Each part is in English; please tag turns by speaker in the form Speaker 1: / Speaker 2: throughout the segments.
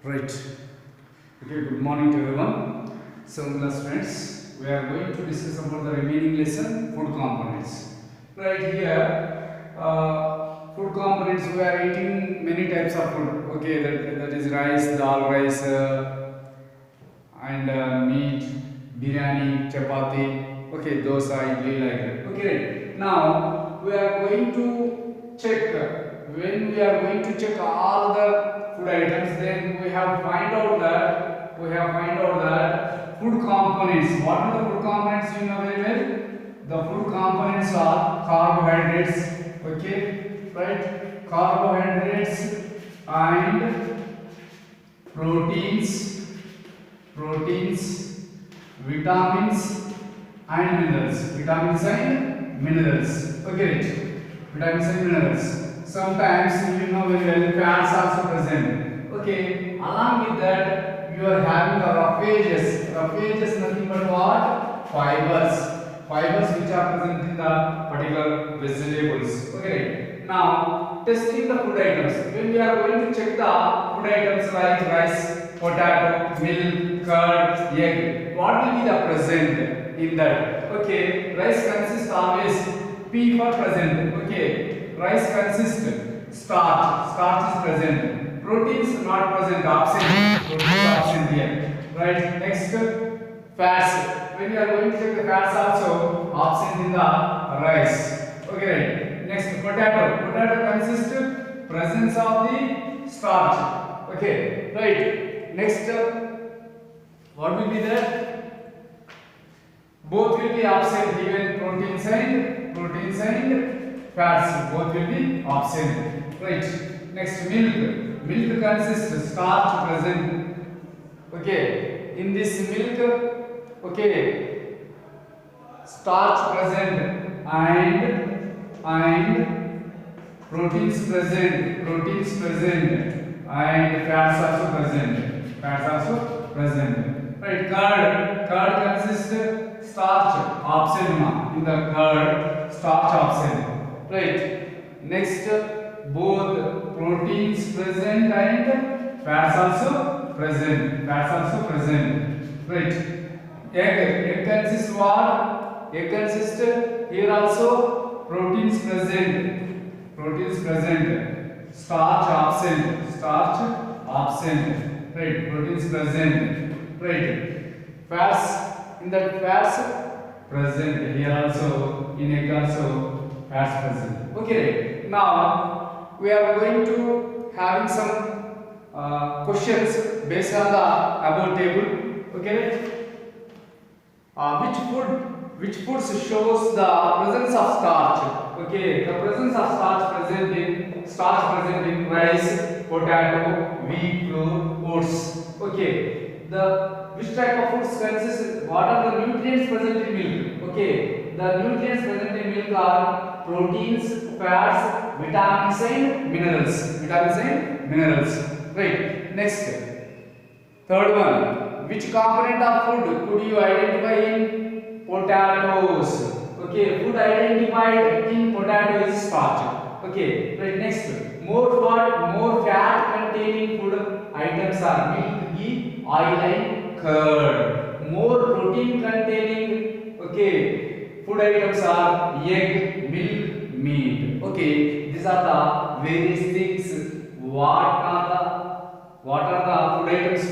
Speaker 1: Right. Okay, good morning to everyone. So, class friends, we are going to discuss about the remaining lesson, food components. Right here, food components, we are eating many types of food. Okay, that is rice, dal rice, and meat, biryani, chapati. Okay, dosa, idli, like that. Okay, now we are going to check. When we are going to check all the food items, then we have find out that food components. What are the food components you know very well? The food components are carbohydrates. Okay, right? Carbohydrates and proteins, vitamins and minerals. Vitamins and minerals. Okay, right. Vitamins and minerals. Sometimes you know very well fats also present. Okay, along with that you are having the roughages. Roughages nothing but what? Fibers which are present in the particular vegetables. Okay, right. Now testing the food items. When we are going to check the food items like rice, potato, milk, curd, egg, what will be the present in that? Okay, rice consists always P for present. Okay, rice consists starch is present. Proteins not present, absent. Proteins absent here. Right. Next, fats. When we are going to check the fats also absent in the rice. Okay, right. Next, potato. Potato consists presence of the starch. Okay, right. Next, what will be there? Both will be absent. Even proteins and fats both will be absent. Right. Next, milk. Milk consists starch present. Okay. In this milk, okay, starch present and proteins present and fats also present. Right. Curd consists starch absent in the curd, starch absent. Right. Next, both proteins present and fats also present. Right. Egg consists what? Egg consists here also proteins present. Starch absent. Right. Proteins present. Right. Fats, in that fats present here also, in egg also fats present. Okay. Now we are going to having some questions based on the above table. Okay. Which foods shows the presence of starch? Okay, the presence of starch present in rice, potato, wheat, flour, oats. Okay, the which type of foods consists? What are the nutrients present in milk? Okay, the nutrients present in milk are proteins, fats, vitamins and minerals. Right. Next, third one. Which component of food could you identify in potatoes? Okay, food identified in potato is starch. Okay, right. Next, more fat containing food items are milk, ghee, oil and curd. More protein containing, okay, food items are egg, milk, meat. Okay, these are the various things. What are the food items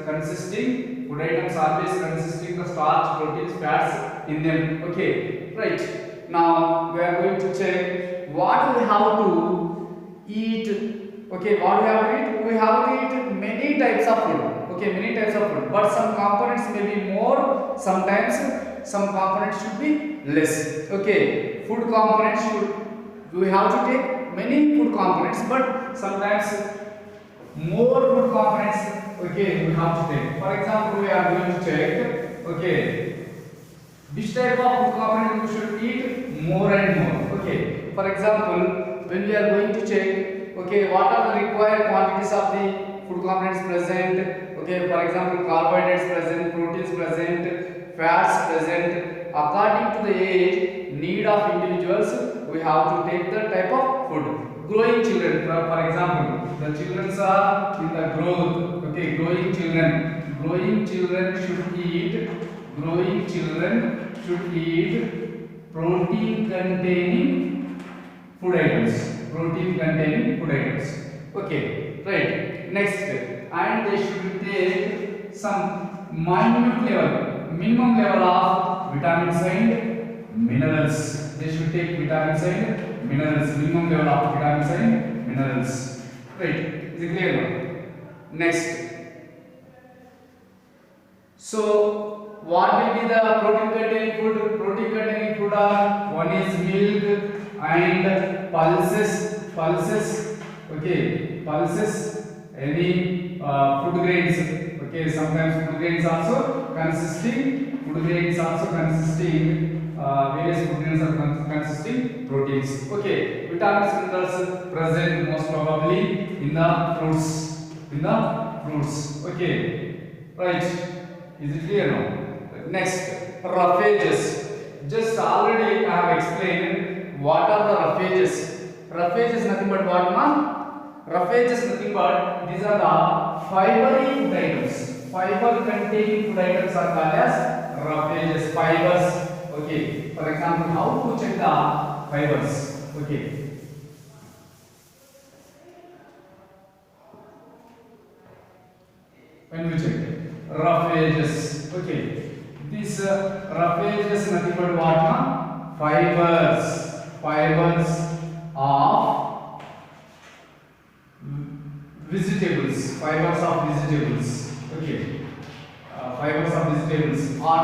Speaker 1: consisting? Food items always consisting of starch, proteins, fats in them. Okay, right. Now we are going to check what we have to eat. Okay, what we have to eat? We have to eat many types of food. Okay, many types of food. But some components may be more. Sometimes some components should be less. Okay, food components we have to take many food components, but sometimes more food components, okay, we have to take. For example, we are going to check, okay, which type of food component we should eat more and more. Okay, for example, when we are going to check, okay, what are the required quantities of the food components present? Okay, for example, carbohydrates present, proteins present, fats present. According to the age, need of individuals, we have to take the type of food. Growing children, for example, the children are in the growth. Okay, growing children should eat protein containing food items. Okay, right. Next, and they should take some minimum level of vitamins and minerals. They should take vitamins and minerals. Minimum level of vitamins and minerals. Right. Is it clear now? Next. So, what will be the protein containing food? Protein containing food are one is milk and pulses. Okay, pulses. Any food grains. Okay, sometimes food grains also consisting. Various food grains are consisting proteins. Okay, vitamins minerals present most probably in the fruits. Okay, right. Is it clear now? Next, roughages. Just already I have explained what are the roughages. Roughages is nothing but what, man? Roughages is nothing but these are the fibery food items. Fiber containing food items are called as roughages. Fibers. Okay. For example, how to check the fibers? Okay. When we check roughages. Okay. These roughages nothing but what? Fibers of vegetables. Okay. Fibers of vegetables or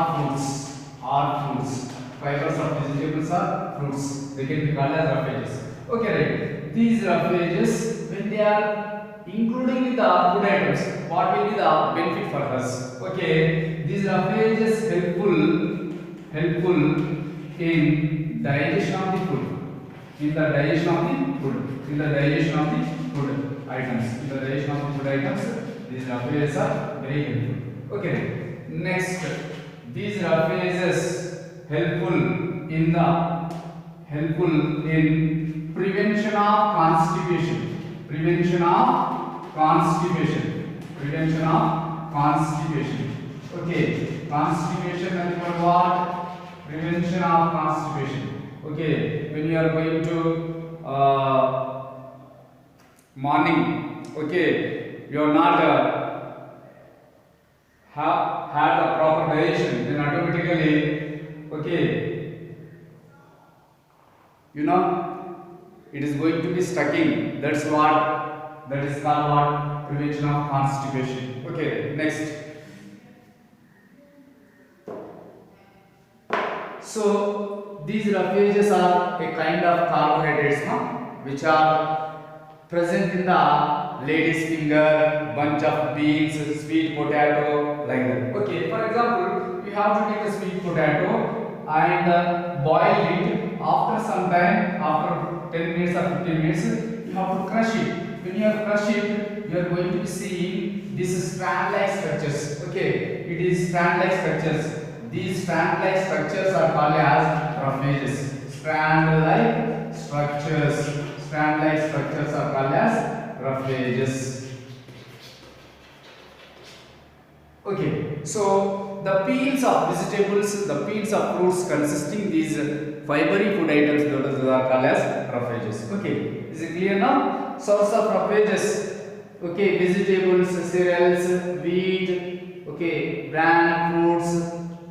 Speaker 1: fruits. Fibers of vegetables or fruits. They can be called as roughages. Okay, right. These roughages, when they are including with the food items, what will be the benefit for us? Okay, these roughages helpful in digestion of the food. In the digestion of the food items. These roughages are very helpful. Okay. Next, these roughages helpful in prevention of constipation. Okay, constipation and what? Prevention of constipation. Okay, when you are going to morning, okay, you are not had a proper digestion, then automatically, okay, you know, it is going to be stucking. That is called what? Prevention of constipation. Okay, next. So these roughages are a kind of carbohydrates, which are present in the lady's finger, bunch of beans, sweet potato, like that. Okay, for example, you have to take a sweet potato and boil it. After some time, after 10 minutes or 15 minutes, you have to crush it. When you have crushed it, you are going to see these strand-like structures. Okay, it is strand-like structures. These strand-like structures are called as roughages. Strand-like structures are called as roughages. Okay, so the peels of vegetables, the peels of fruits consisting these fibery food items, those are called as roughages. Okay, is it clear now? Source of roughages. Okay, vegetables, cereals, wheat, okay, bran fruits,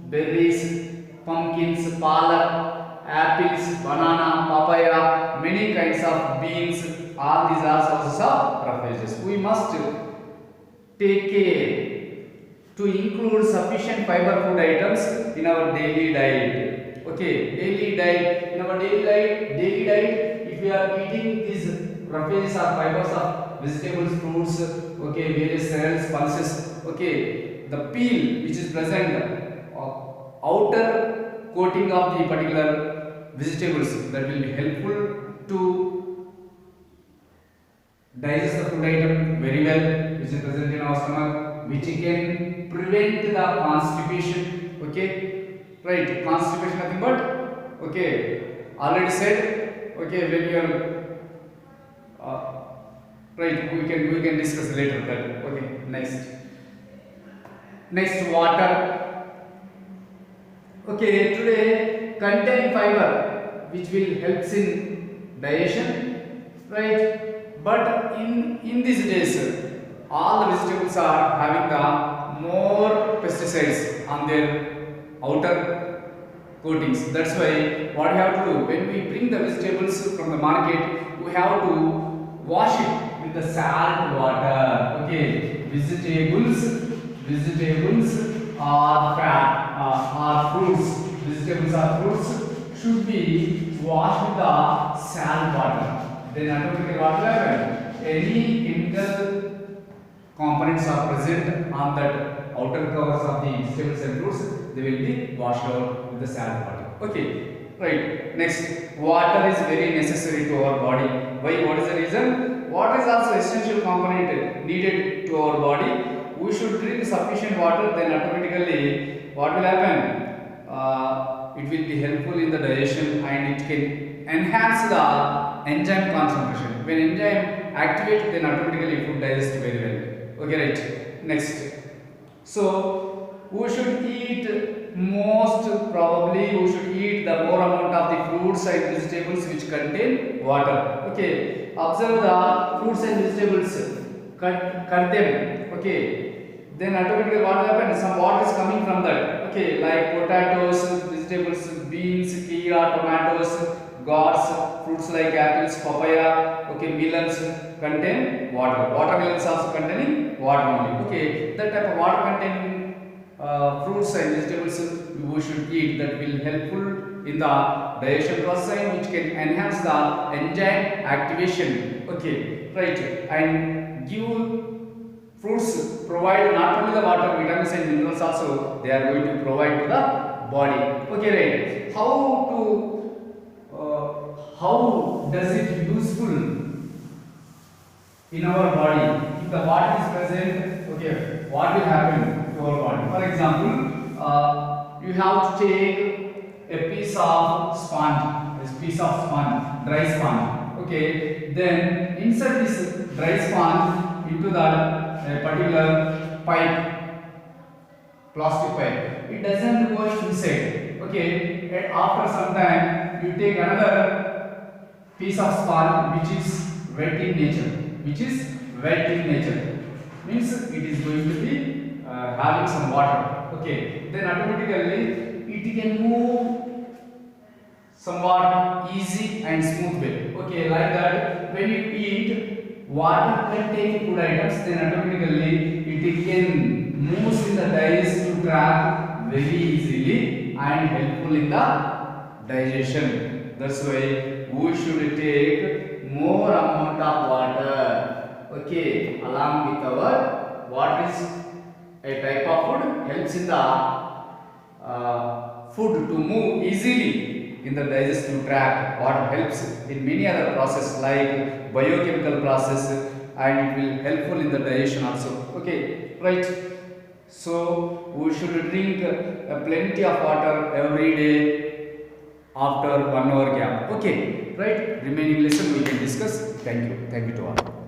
Speaker 1: berries, pumpkins, palak, apples, banana, papaya, many kinds of beans. All these are sources of roughages. We must take care to include sufficient fiber food items in our daily diet. Okay, in our daily diet, if we are eating these roughages or fibers of vegetables, fruits, okay, various cereals, pulses, okay, the peel which is present, outer coating of the particular vegetables, that will be helpful to digest the food item very well, which is present in our stomach, which can prevent the constipation. Okay, right? Constipation nothing but, okay, already said. Okay, when you are Right, we can discuss later that. Okay, next water. Okay, today contain fiber which will helps in digestion, right? But in these days, all the vegetables are having the more pesticides on their outer coatings. That's why what we have to do when we bring the vegetables from the market, we have to wash it with the salt water. Okay, vegetables or fat or fruits. Vegetables or fruits should be washed with the salt water. Then automatically what will happen? Any chemical components are present on that outer covers of the vegetables and fruits, they will be washed out with the salt water. Okay, right. Next, water is very necessary to our body. Why? What is the reason? Water is also essential component needed to our body. We should drink sufficient water, then automatically what will happen? It will be helpful in the digestion and it can enhance the enzyme concentration. When enzyme activate, then automatically food digests very well. Okay, right. Next. So we should eat most probably we should eat the more amount of the fruits and vegetables which contain water. Okay. Observe the fruits and vegetables. Cut them. Okay. Then automatically what happens? Some water is coming from that. Okay, like potatoes, vegetables, beans, kira, tomatoes, gourds, fruits like apples, papaya, okay, melons contain water. Watermelons also containing water only. Okay, that type of water containing fruits and vegetables we should eat. That will helpful in the digestion process, which can enhance the enzyme activation. Okay, right, and give. Fruits provide not only the water, vitamins and minerals also they are going to provide to the body. Okay, right. How does it useful in our body? If the water is present, okay, what will happen to our body? For example, you have to take a piece of sponge, dry sponge. Okay, then insert this dry sponge into the a particular pipe, plastic pipe. It doesn't go inside. Okay, and after some time you take another piece of sponge which is wet in nature. Means it is going to be having some water. Okay, then automatically it can move somewhat easy and smooth way. Okay, like that when you eat water containing food items, then automatically it can move in the digestive tract very easily and helpful in the digestion. That's why we should take more amount of water. Okay, along with our water is a type of food helps in the food to move easily in the digestive tract. Water helps in many other processes like biochemical process and it will helpful in the digestion also. Okay, right. So we should drink plenty of water every day after 1 hour gap. Okay, right. Remaining lesson we can discuss. Thank you to all.